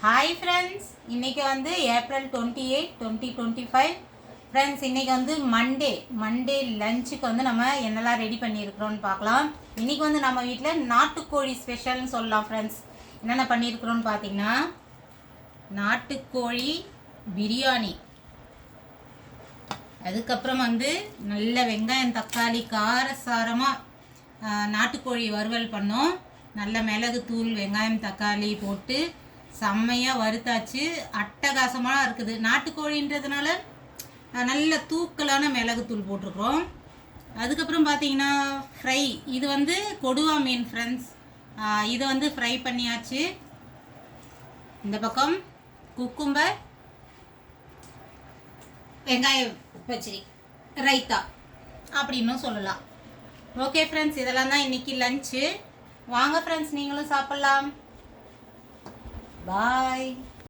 Hi friends, இன்றைக்கி வந்து April 28, 2025. Friends, இன்றைக்கி வந்து மண்டே லஞ்சுக்கு வந்து நம்ம என்னெல்லாம் ரெடி பண்ணியிருக்கிறோன்னு பார்க்கலாம். இன்றைக்கி வந்து நம்ம வீட்டில் நாட்டுக்கோழி ஸ்பெஷல்னு சொல்லலாம். ஃப்ரெண்ட்ஸ், என்னென்ன பண்ணியிருக்கிறோன்னு பார்த்தீங்கன்னா, நாட்டுக்கோழி பிரியாணி, அதுக்கப்புறம் வந்து நல்ல வெங்காயம் தக்காளி காரசாரமாக நாட்டுக்கோழி வறுவல் பண்ணோம். நல்ல மிளகு தூள் வெங்காயம் தக்காளி போட்டு செம்மையாக வறுத்தாச்சு. அட்டகாசமாக இருக்குது. நாட்டுக்கோழின்றதுனால நல்ல தூக்கலான மிளகுத்தூள் போட்டிருக்கிறோம். அதுக்கப்புறம் பார்த்தீங்கன்னா ஃப்ரை, இது வந்து கொடுவா மீன் ஃப்ரெண்ட்ஸ், இதை வந்து ஃப்ரை பண்ணியாச்சு. இந்த பக்கம் குக்கும்பர், வெங்காயம் பச்சடி, ரைத்தா அப்படின்னும் சொல்லலாம். ஓகே ஃப்ரெண்ட்ஸ், இதெல்லாம் தான் இன்றைக்கி லஞ்சு. வாங்க ஃப்ரெண்ட்ஸ், நீங்களும் சாப்பிட்லாம். பாய்.